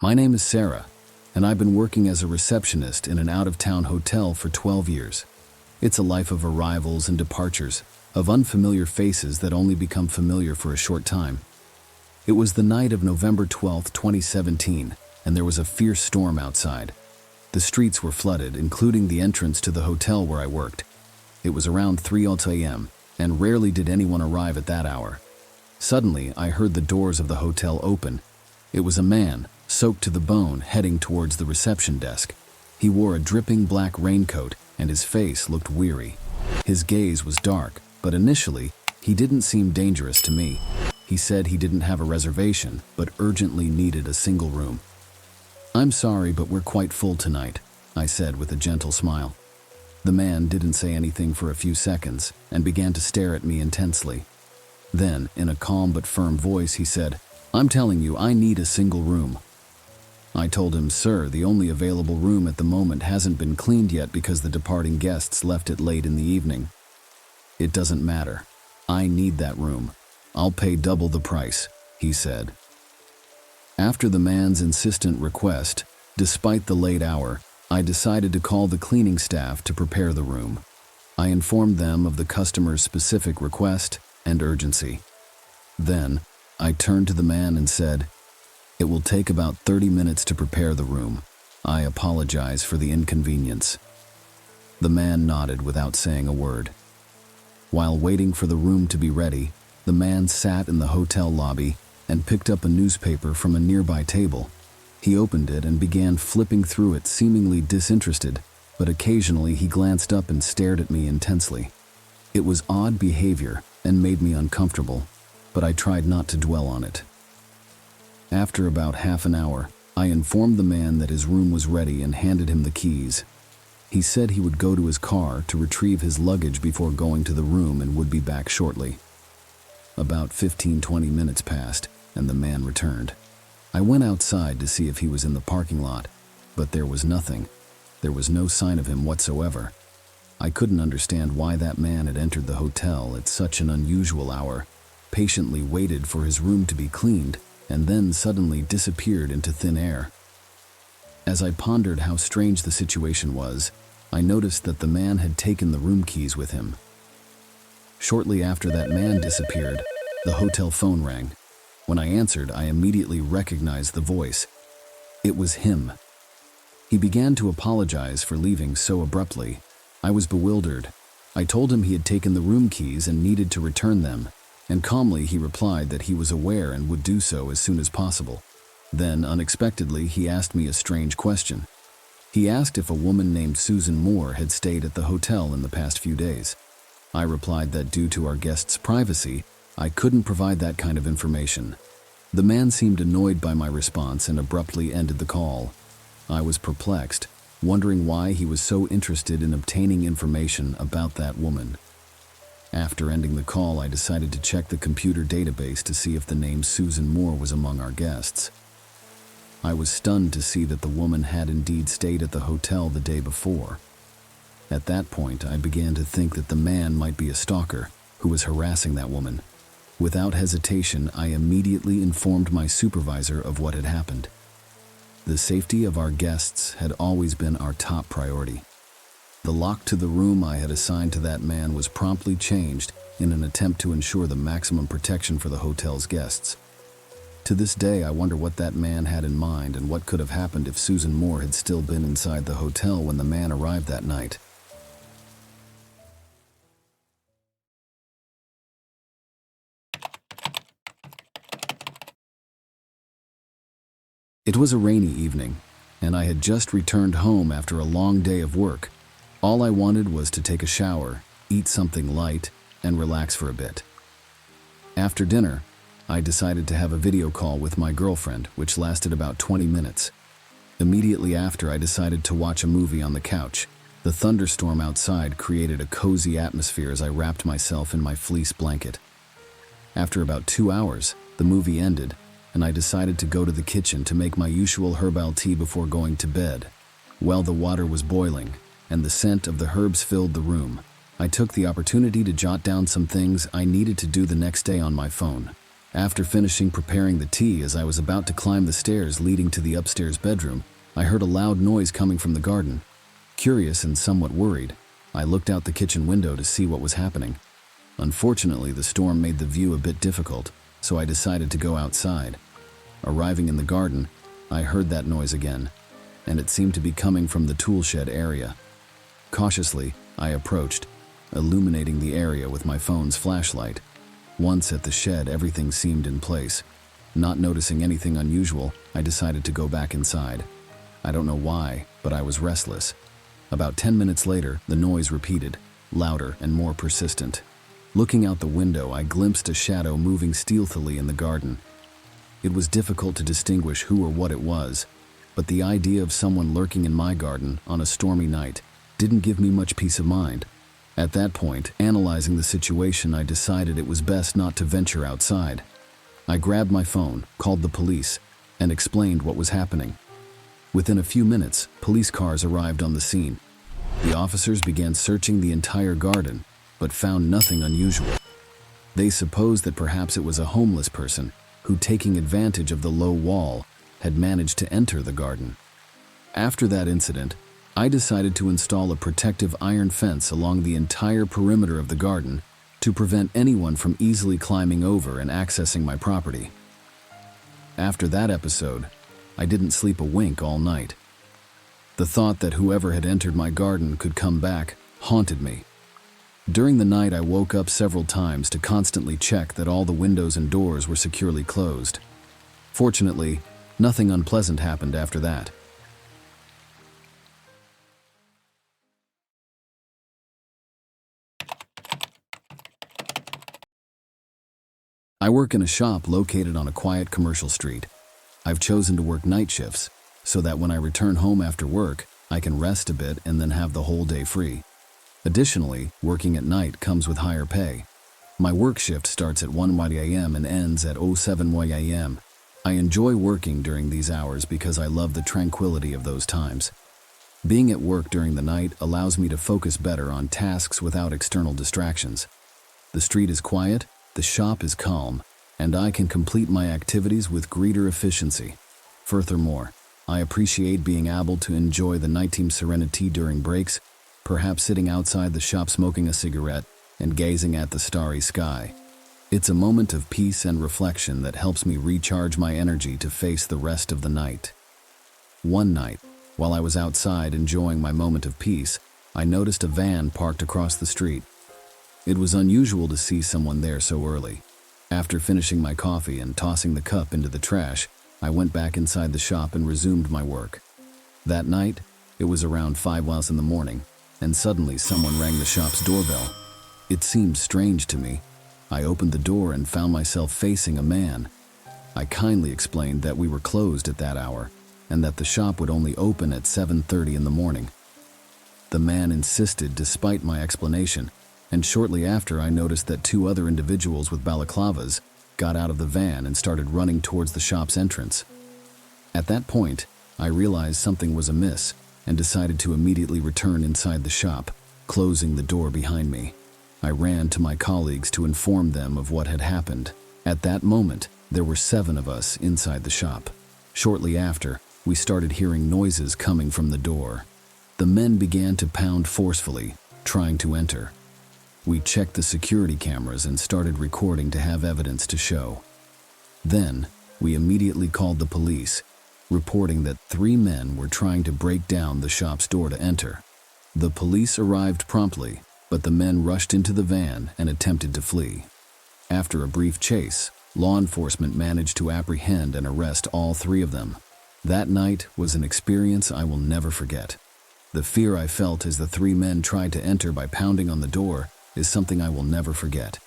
My name is Sarah, and I've been working as a receptionist in an out-of-town hotel for 12 years. It's a life of arrivals and departures, of unfamiliar faces that only become familiar for a short time. It was the night of November 12, 2017, and there was a fierce storm outside. The streets were flooded, including the entrance to the hotel where I worked. It was around 3:00 a.m., and rarely did anyone arrive at that hour. Suddenly, I heard the doors of the hotel open. It was a man, soaked to the bone, heading towards the reception desk. He wore a dripping black raincoat, and his face looked weary. His gaze was dark, but initially, he didn't seem dangerous to me. He said he didn't have a reservation, but urgently needed a single room. "I'm sorry, but we're quite full tonight," I said with a gentle smile. The man didn't say anything for a few seconds and began to stare at me intensely. Then, in a calm but firm voice, he said, "I'm telling you, I need a single room." I told him, "Sir, the only available room at the moment hasn't been cleaned yet because the departing guests left it late in the evening." "It doesn't matter. I need that room. I'll pay double the price," he said. After the man's insistent request, despite the late hour, I decided to call the cleaning staff to prepare the room. I informed them of the customer's specific request and urgency. Then, I turned to the man and said, "It will take about 30 minutes to prepare the room. I apologize for the inconvenience." The man nodded without saying a word. While waiting for the room to be ready, the man sat in the hotel lobby and picked up a newspaper from a nearby table. He opened it and began flipping through it, seemingly disinterested, but occasionally he glanced up and stared at me intensely. It was odd behavior and made me uncomfortable, but I tried not to dwell on it. After about half an hour, I informed the man that his room was ready and handed him the keys. He said he would go to his car to retrieve his luggage before going to the room and would be back shortly. About 15-20 minutes passed, and the man returned. I went outside to see if he was in the parking lot, but there was nothing. There was no sign of him whatsoever. I couldn't understand why that man had entered the hotel at such an unusual hour, patiently waited for his room to be cleaned, and then suddenly disappeared into thin air. As I pondered how strange the situation was, I noticed that the man had taken the room keys with him. Shortly after that man disappeared, the hotel phone rang. When I answered, I immediately recognized the voice. It was him. He began to apologize for leaving so abruptly. I was bewildered. I told him he had taken the room keys and needed to return them, and calmly he replied that he was aware and would do so as soon as possible. Then, unexpectedly, he asked me a strange question. He asked if a woman named Susan Moore had stayed at the hotel in the past few days. I replied that due to our guests' privacy, I couldn't provide that kind of information. The man seemed annoyed by my response and abruptly ended the call. I was perplexed, wondering why he was so interested in obtaining information about that woman. After ending the call, I decided to check the computer database to see if the name Susan Moore was among our guests. I was stunned to see that the woman had indeed stayed at the hotel the day before. At that point, I began to think that the man might be a stalker who was harassing that woman. Without hesitation, I immediately informed my supervisor of what had happened. The safety of our guests had always been our top priority. The lock to the room I had assigned to that man was promptly changed in an attempt to ensure the maximum protection for the hotel's guests. To this day, I wonder what that man had in mind and what could have happened if Susan Moore had still been inside the hotel when the man arrived that night. It was a rainy evening, and I had just returned home after a long day of work. All I wanted was to take a shower, eat something light, and relax for a bit. After dinner, I decided to have a video call with my girlfriend, which lasted about 20 minutes. Immediately after, I decided to watch a movie on the couch. The thunderstorm outside created a cozy atmosphere as I wrapped myself in my fleece blanket. After about 2 hours, the movie ended, and I decided to go to the kitchen to make my usual herbal tea before going to bed. While the water was boiling, and the scent of the herbs filled the room, I took the opportunity to jot down some things I needed to do the next day on my phone. After finishing preparing the tea, as I was about to climb the stairs leading to the upstairs bedroom, I heard a loud noise coming from the garden. Curious and somewhat worried, I looked out the kitchen window to see what was happening. Unfortunately, the storm made the view a bit difficult, so I decided to go outside. Arriving in the garden, I heard that noise again, and it seemed to be coming from the tool shed area. Cautiously, I approached, illuminating the area with my phone's flashlight. Once at the shed, everything seemed in place. Not noticing anything unusual, I decided to go back inside. I don't know why, but I was restless. About 10 minutes later, the noise repeated, louder and more persistent. Looking out the window, I glimpsed a shadow moving stealthily in the garden. It was difficult to distinguish who or what it was, but the idea of someone lurking in my garden on a stormy night didn't give me much peace of mind. At that point, analyzing the situation, I decided it was best not to venture outside. I grabbed my phone, called the police, and explained what was happening. Within a few minutes, police cars arrived on the scene. The officers began searching the entire garden, but found nothing unusual. They supposed that perhaps it was a homeless person who, taking advantage of the low wall, had managed to enter the garden. After that incident, I decided to install a protective iron fence along the entire perimeter of the garden to prevent anyone from easily climbing over and accessing my property. After that episode, I didn't sleep a wink all night. The thought that whoever had entered my garden could come back haunted me. During the night, I woke up several times to constantly check that all the windows and doors were securely closed. Fortunately, nothing unpleasant happened after that. I work in a shop located on a quiet commercial street. I've chosen to work night shifts so that when I return home after work, I can rest a bit and then have the whole day free. Additionally, working at night comes with higher pay. My work shift starts at 1 a.m. and ends at 07 a.m. I enjoy working during these hours because I love the tranquility of those times. Being at work during the night allows me to focus better on tasks without external distractions. The street is quiet, the shop is calm, and I can complete my activities with greater efficiency. Furthermore, I appreciate being able to enjoy the nighttime serenity during breaks, perhaps sitting outside the shop smoking a cigarette and gazing at the starry sky. It's a moment of peace and reflection that helps me recharge my energy to face the rest of the night. One night, while I was outside enjoying my moment of peace, I noticed a van parked across the street. It was unusual to see someone there so early. After finishing my coffee and tossing the cup into the trash, I went back inside the shop and resumed my work. That night, it was around 5 in the morning, and suddenly someone rang the shop's doorbell. It seemed strange to me. I opened the door and found myself facing a man. I kindly explained that we were closed at that hour, and that the shop would only open at 7:30 in the morning. The man insisted despite my explanation, and shortly after I noticed that 2 other individuals with balaclavas got out of the van and started running towards the shop's entrance. At that point, I realized something was amiss and decided to immediately return inside the shop, closing the door behind me. I ran to my colleagues to inform them of what had happened. At that moment, there were 7 of us inside the shop. Shortly after, we started hearing noises coming from the door. The men began to pound forcefully, trying to enter. We checked the security cameras and started recording to have evidence to show. Then, we immediately called the police, reporting that 3 men were trying to break down the shop's door to enter. The police arrived promptly, but the men rushed into the van and attempted to flee. After a brief chase, law enforcement managed to apprehend and arrest all 3 of them. That night was an experience I will never forget. The fear I felt as the 3 men tried to enter by pounding on the door is something I will never forget.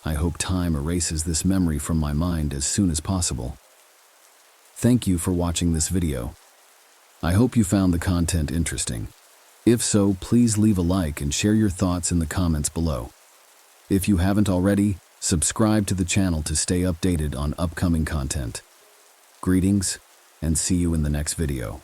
I hope time erases this memory from my mind as soon as possible. Thank you for watching this video. I hope you found the content interesting. If so, please leave a like and share your thoughts in the comments below. If you haven't already, subscribe to the channel to stay updated on upcoming content. Greetings, and see you in the next video.